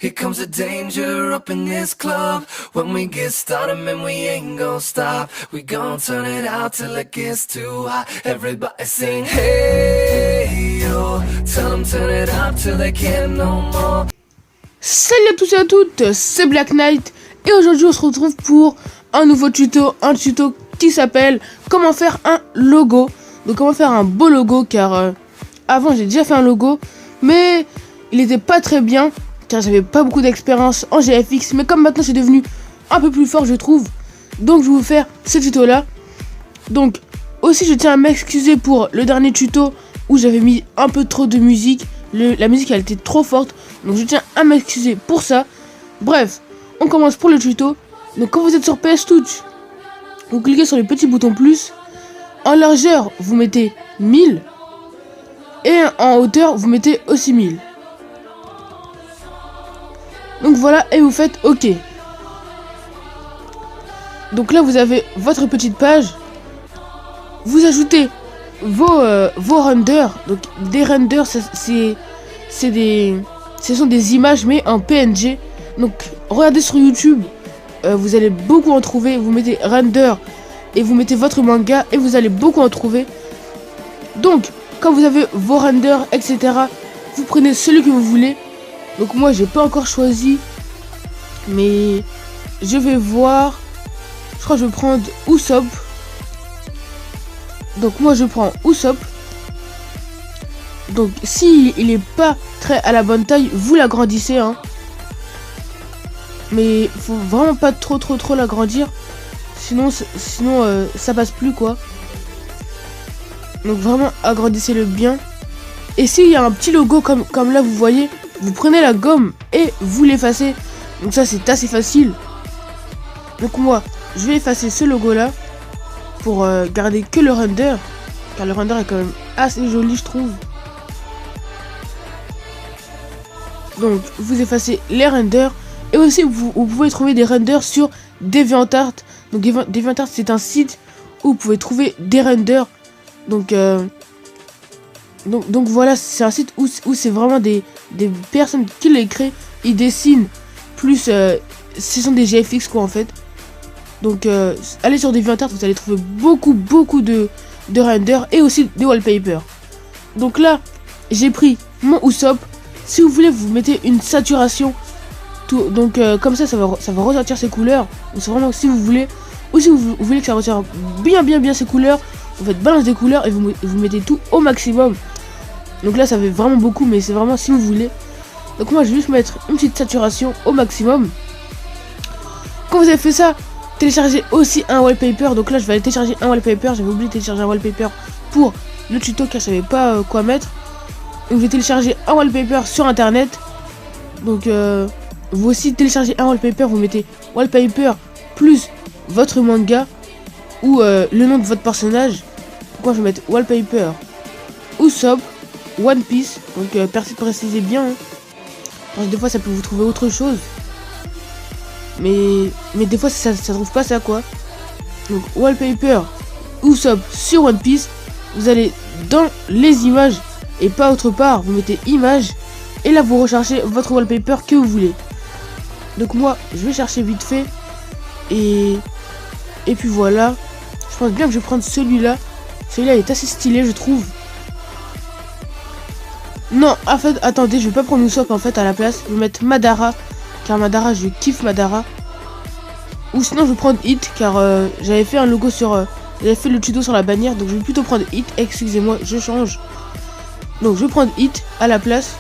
Here comes the danger up in this club. When we get started, man, we ain't gon' stop. We gon' turn it out till it gets too hot. Everybody sing, hey, yo. Tell them turn it up till they can't no more. Salut à tous et à toutes, c'est Black Knight. Et aujourd'hui on se retrouve pour un nouveau tuto. Un tuto qui s'appelle comment faire un logo. Donc comment faire un beau logo, car avant j'ai déjà fait un logo, mais il était pas très bien, car j'avais pas beaucoup d'expérience en GFX. Mais comme maintenant c'est devenu un peu plus fort, je trouve, donc je vais vous faire ce tuto là. Donc aussi je tiens à m'excuser pour le dernier tuto où j'avais mis un peu trop de musique. La musique elle était trop forte, donc je tiens à m'excuser pour ça. Bref, on commence pour le tuto. Donc quand vous êtes sur PS Touch, vous cliquez sur le petit bouton plus. En largeur, vous mettez 1000. Et en hauteur, vous mettez aussi 1000. Donc voilà, et vous faites OK. Donc là, vous avez votre petite page. Vous ajoutez vos renders. Donc des renders, ce sont des images, mais en PNG. Donc regardez sur YouTube. Vous allez beaucoup en trouver. Vous mettez render et vous mettez votre manga et vous allez beaucoup en trouver. Donc quand vous avez vos renders, etc., vous prenez celui que vous voulez. Donc moi j'ai pas encore choisi, mais je vais voir. Je crois que je vais prendre Usopp. Donc moi je prends Usopp. Donc si il est pas très à la bonne taille, vous l'agrandissez, hein. Mais faut vraiment pas trop l'agrandir, sinon ça passe plus, quoi. Donc vraiment agrandissez-le bien. Et s'il y a un petit logo comme là vous voyez, vous prenez la gomme et vous l'effacez. Donc ça c'est assez facile. Donc moi je vais effacer ce logo là pour garder que le render, car le render est quand même assez joli, je trouve. Donc vous effacez les renders. Et aussi vous pouvez trouver des renders sur DeviantArt. Donc DeviantArt c'est un site où vous pouvez trouver des renders. Donc voilà, c'est un site où c'est vraiment des personnes qui les créent. Ils dessinent plus, ce sont des GFX, quoi, en fait. Donc allez sur DeviantArt, vous allez trouver beaucoup de renders et aussi des wallpapers. Donc là j'ai pris mon Usopp. Si vous voulez, vous mettez une saturation. Donc comme ça va ressortir ses couleurs. Donc c'est vraiment si vous voulez. Ou si vous voulez que ça ressorte bien ses couleurs, vous faites balance des couleurs et vous mettez tout au maximum. Donc là ça fait vraiment beaucoup, mais c'est vraiment si vous voulez. Donc moi je vais juste mettre une petite saturation au maximum. Quand vous avez fait ça, téléchargez aussi un wallpaper. Donc là je vais aller télécharger un wallpaper. J'avais oublié de télécharger un wallpaper pour le tuto car je savais pas quoi mettre. Donc je vais télécharger un wallpaper sur internet. Donc vous aussi téléchargez un wallpaper, vous mettez wallpaper plus votre manga ou le nom de votre personnage. Pourquoi je vais mettre wallpaper Usopp One Piece. Donc précisez bien, hein. Parce que des fois ça peut vous trouver autre chose. Mais des fois ça trouve pas ça, quoi. Donc wallpaper Usopp sur One Piece. Vous allez dans les images et pas autre part. Vous mettez image et là vous recherchez votre wallpaper que vous voulez. Donc moi je vais chercher vite fait et puis voilà. Je pense bien que je vais prendre celui-là. Celui-là est assez stylé, je trouve. Non, en fait, attendez, je vais pas prendre Usopp en fait à la place. Je vais mettre Madara, car Madara, je kiffe Madara. Ou sinon je vais prendre Hit, car j'avais fait un logo sur... j'avais fait le tuto sur la bannière, donc je vais plutôt prendre Hit. Excusez-moi, je change. Donc je vais prendre Hit à la place.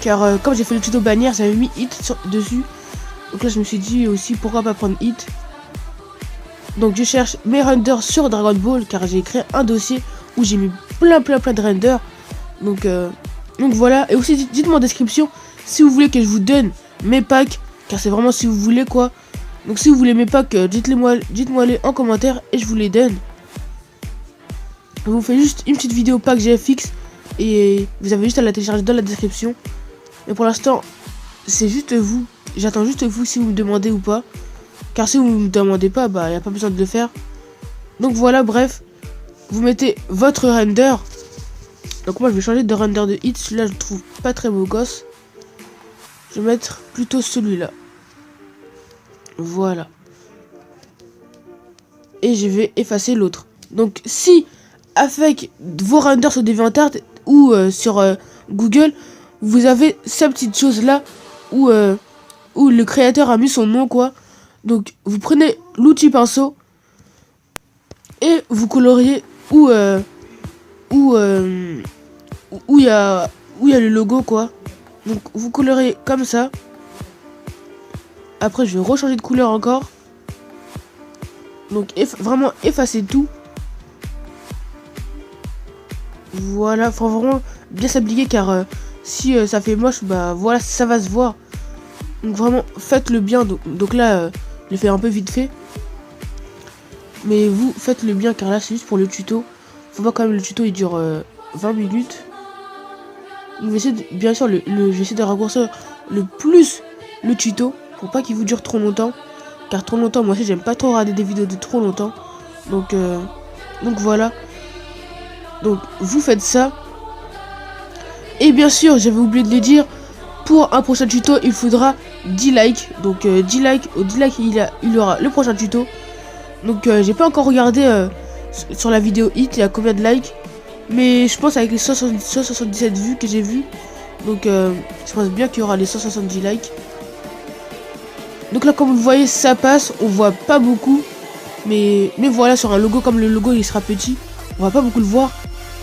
Car comme j'ai fait le tuto bannière, j'avais mis Hit dessus. Donc là je me suis dit aussi pourquoi pas prendre Hit. Donc je cherche mes renders sur Dragon Ball, car j'ai créé un dossier où j'ai mis plein de renders. Donc voilà. Et aussi dites-moi en description si vous voulez que je vous donne mes packs, car c'est vraiment si vous voulez, quoi. Donc si vous voulez mes packs, dites-moi les en commentaire et je vous les donne. Je vous fais juste une petite vidéo pack GFX et vous avez juste à la télécharger dans la description. Mais pour l'instant c'est juste vous. J'attends juste vous si vous me demandez ou pas. Car si vous ne me demandez pas, bah il n'y a pas besoin de le faire. Donc voilà, bref. Vous mettez votre render. Donc moi je vais changer de render de Hit. Celui-là je le trouve pas très beau gosse. Je Je vais mettre plutôt celui-là. Voilà. Et je vais effacer l'autre. Donc si avec vos renders sur DeviantArt ou sur Google, vous avez ces petites choses là où le créateur a mis son nom quoi. Donc vous prenez l'outil pinceau et vous coloriez où il y a le logo quoi. Donc vous colorez comme ça. Après je vais rechanger de couleur encore. Donc vraiment effacer tout. Voilà, faut vraiment bien s'appliquer car si ça fait moche, bah voilà, ça va se voir. Donc vraiment faites-le bien. Donc là, je l'ai fait un peu vite fait. Mais vous faites-le bien car là c'est juste pour le tuto. Faut pas quand même le tuto il dure 20 minutes. Donc bien sûr, j'essaie de raccourcir le plus le tuto pour pas qu'il vous dure trop longtemps. Car trop longtemps, moi aussi j'aime pas trop regarder des vidéos de trop longtemps. Donc voilà. Donc vous faites ça. Et bien sûr, j'avais oublié de le dire, pour un prochain tuto, il faudra 10 likes. Donc 10 likes, au 10 likes, il y aura le prochain tuto. Donc j'ai pas encore regardé sur la vidéo hit, il y a combien de likes. Mais je pense avec les 177 vues que j'ai vues. Donc je pense bien qu'il y aura les 170 likes. Donc là comme vous le voyez ça passe, on voit pas beaucoup. Mais voilà, sur un logo comme le logo il sera petit, on va pas beaucoup le voir.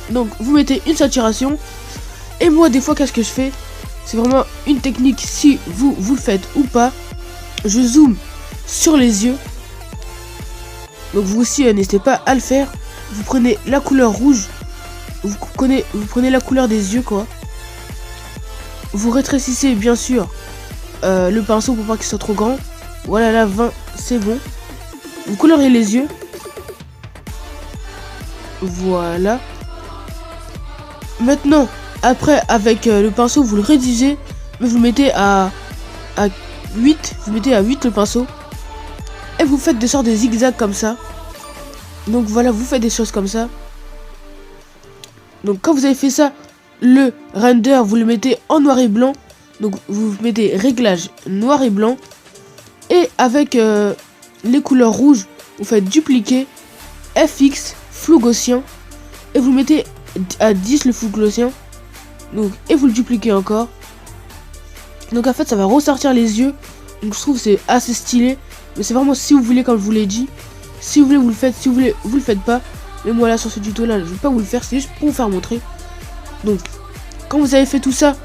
Donc vous mettez une saturation. Et moi des fois qu'est-ce que je fais? C'est vraiment une technique, si vous le faites ou pas. Je zoome sur les yeux. Donc vous aussi n'hésitez pas à le faire. Vous prenez la couleur rouge. Vous prenez la couleur des yeux quoi. Vous rétrécissez bien sûr le pinceau pour pas qu'il soit trop grand. Voilà, là 20 c'est bon. Vous colorez les yeux. Voilà. Maintenant, après avec le pinceau vous le réduisez. Mais vous mettez à 8. Vous mettez à 8 le pinceau. Et vous faites des sortes de zigzags comme ça. Donc voilà, vous faites des choses comme ça. Donc quand vous avez fait ça, le render vous le mettez en noir et blanc. Donc vous mettez réglage noir et blanc. Et avec les couleurs rouges, vous faites dupliquer, FX, flou gaussien. Et vous mettez à 10 le flou gaussien. Donc, et vous le dupliquez encore. Donc en fait ça va ressortir les yeux. Donc je trouve que c'est assez stylé. Mais c'est vraiment si vous voulez comme je vous l'ai dit. Si vous voulez vous le faites, si vous voulez vous le faites pas. Mais moi là sur ce tuto là je vais pas vous le faire, c'est juste pour vous faire montrer. Donc quand vous avez fait tout ça,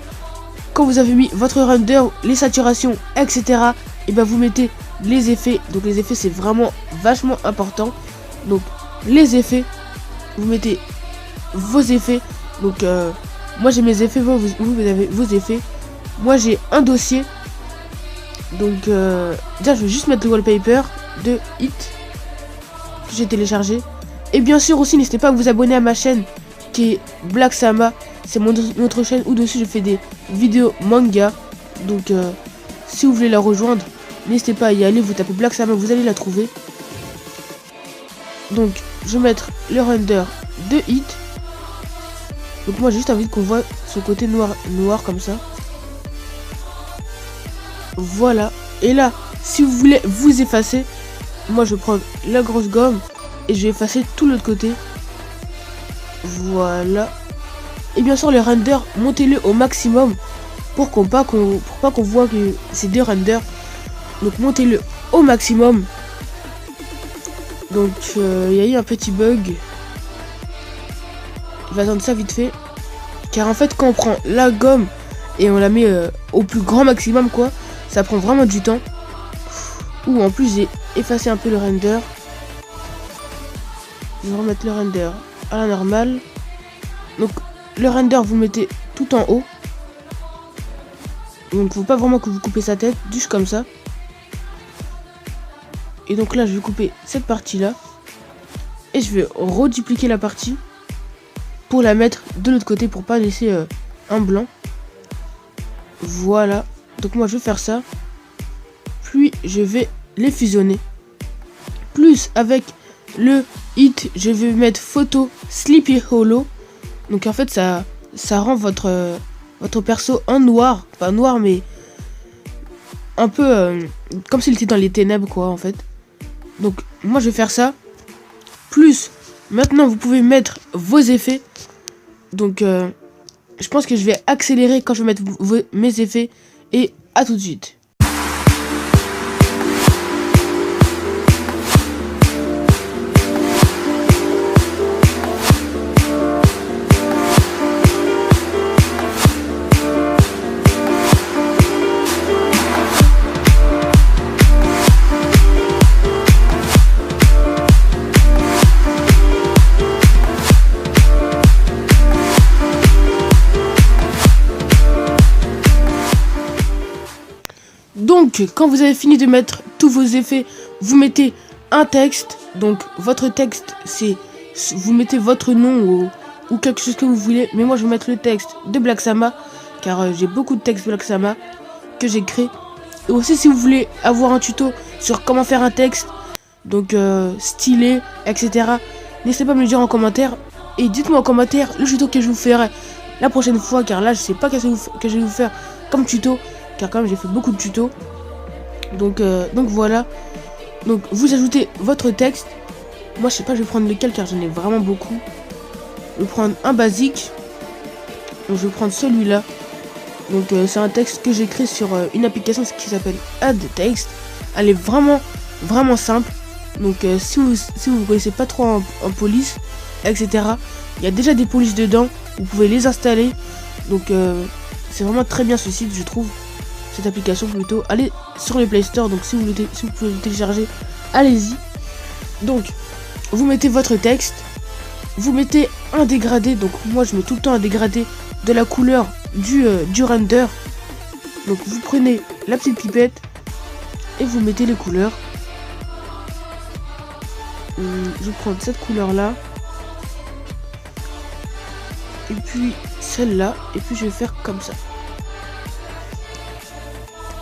quand vous avez mis votre render, les saturations, etc. Et ben vous mettez les effets. Donc les effets c'est vraiment vachement important. Donc les effets, vous mettez vos effets. Donc moi j'ai mes effets, vous avez vos effets. Moi j'ai un dossier. Donc déjà je vais juste mettre le wallpaper de Hit que j'ai téléchargé. Et bien sûr aussi n'hésitez pas à vous abonner à ma chaîne qui est Black Sama. C'est notre chaîne où dessus je fais des vidéos manga. Donc si vous voulez la rejoindre, n'hésitez pas à y aller, vous tapez Black Sama, vous allez la trouver. Donc je vais mettre le render de Hit. Donc moi j'ai juste envie qu'on voit ce côté noir comme ça. Voilà. Et là, si vous voulez vous effacer, moi je prends la grosse gomme et je vais effacer tout l'autre côté. Voilà. Et bien sûr le render, montez-le au maximum pour pas qu'on voit que c'est deux renders. Donc montez-le au maximum. Donc il y a eu un petit bug. Je vais attendre ça vite fait. Car en fait quand on prend la gomme et on la met au plus grand maximum quoi, ça prend vraiment du temps. Ou en plus j'ai effacé un peu le render. Je vais remettre le render à la normale. Donc le render vous le mettez tout en haut. Donc faut pas vraiment que vous coupez sa tête, juste comme ça. Et donc là je vais couper cette partie là. Et je vais redupliquer la partie pour la mettre de l'autre côté pour pas laisser un blanc. Voilà. Donc moi je vais faire ça. Puis je vais les fusionner. Plus avec le Hit, je vais mettre photo Sleepy Hollow. Donc en fait ça rend votre perso en noir. Pas noir mais un peu comme s'il était dans les ténèbres quoi en fait. Donc moi je vais faire ça. Plus maintenant vous pouvez mettre vos effets. Donc je pense que je vais accélérer quand je vais mettre mes effets. Et à tout de suite. Donc, quand vous avez fini de mettre tous vos effets, vous mettez un texte. Donc, votre texte, c'est... Vous mettez votre nom ou quelque chose que vous voulez. Mais moi, je vais mettre le texte de Black Sama. Car j'ai beaucoup de textes Black Sama que j'ai créé. Et aussi, si vous voulez avoir un tuto sur comment faire un texte, donc stylé, etc. N'hésitez pas à me le dire en commentaire. Et dites-moi en commentaire le tuto que je vous ferai la prochaine fois. Car là, je sais pas qu'est-ce que je vais vous faire comme tuto. Car quand même j'ai fait beaucoup de tutos. Donc voilà. Donc vous ajoutez votre texte. Moi je sais pas, je vais prendre lequel car j'en ai vraiment beaucoup. Je vais prendre un basique. Donc je vais prendre celui-là. Donc c'est un texte que j'ai créé sur une application qui s'appelle Add Text. Elle est vraiment simple. Donc si vous connaissez pas trop en police, etc. Il y a déjà des polices dedans. Vous pouvez les installer. Donc c'est vraiment très bien ce site je trouve. Cette application plutôt, allez sur les Play Store, donc si vous pouvez le télécharger, allez-y. Donc vous mettez votre texte, vous mettez un dégradé, donc moi je mets tout le temps un dégradé de la couleur du render. Donc vous prenez la petite pipette et vous mettez les couleurs. Je vais prendre cette couleur là et puis celle-là, et puis je vais faire comme ça.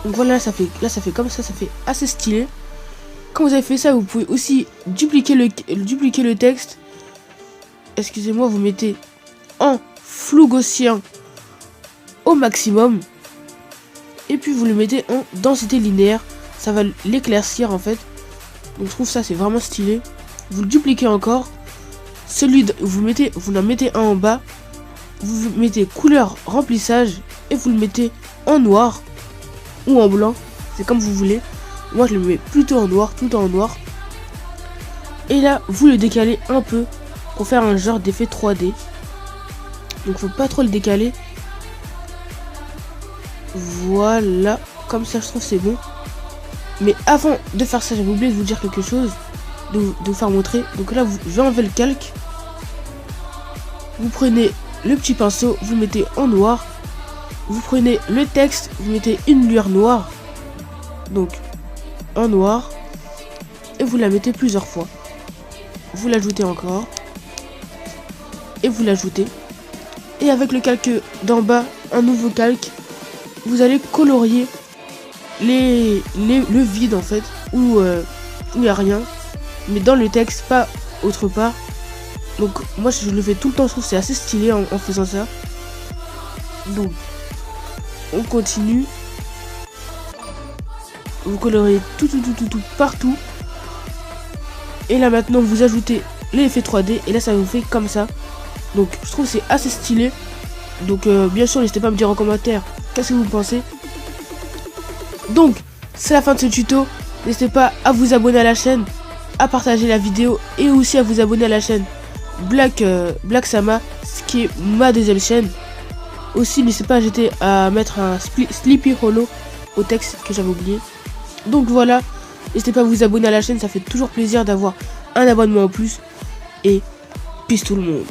Donc voilà, là ça fait comme ça fait assez stylé. Quand vous avez fait ça, vous pouvez aussi dupliquer le texte. Excusez-moi, vous mettez en flou gaussien au maximum. Et puis vous le mettez en densité linéaire. Ça va l'éclaircir en fait. Donc je trouve ça c'est vraiment stylé. Vous le dupliquez encore. Vous en mettez un en bas. Vous mettez couleur remplissage. Et vous le mettez en noir. Ou en blanc, c'est comme vous voulez. Moi je le mets plutôt en noir, tout en noir. Et là vous le décalez un peu pour faire un genre d'effet 3D. Donc faut pas trop le décaler. Voilà, comme ça je trouve c'est bon. Mais avant de faire ça, j'avais oublié de vous dire quelque chose, de vous faire montrer. Donc là je vais enlever le calque. Vous prenez le petit pinceau, vous le mettez en noir. Vous prenez le texte, vous mettez une lueur noire, donc en noir, et vous la mettez plusieurs fois. Vous l'ajoutez encore, et vous l'ajoutez. Et avec le calque d'en bas, un nouveau calque, vous allez colorier le vide en fait, où il n'y a rien, mais dans le texte, pas autre part. Donc moi je le fais tout le temps, je trouve que c'est assez stylé en faisant ça. Donc on continue. Vous colorez tout partout. Et là maintenant vous ajoutez l'effet 3D. Et là ça vous fait comme ça. Donc je trouve que c'est assez stylé. Donc bien sûr n'hésitez pas à me dire en commentaire qu'est-ce que vous pensez. Donc c'est la fin de ce tuto. N'hésitez pas à vous abonner à la chaîne, à partager la vidéo et aussi à vous abonner à la chaîne Black Sama, ce qui est ma deuxième chaîne. Aussi n'hésitez pas à mettre un Sleepy Hollow au texte que j'avais oublié. Donc voilà, n'hésitez pas à vous abonner à la chaîne, ça fait toujours plaisir d'avoir un abonnement en plus. Et peace tout le monde.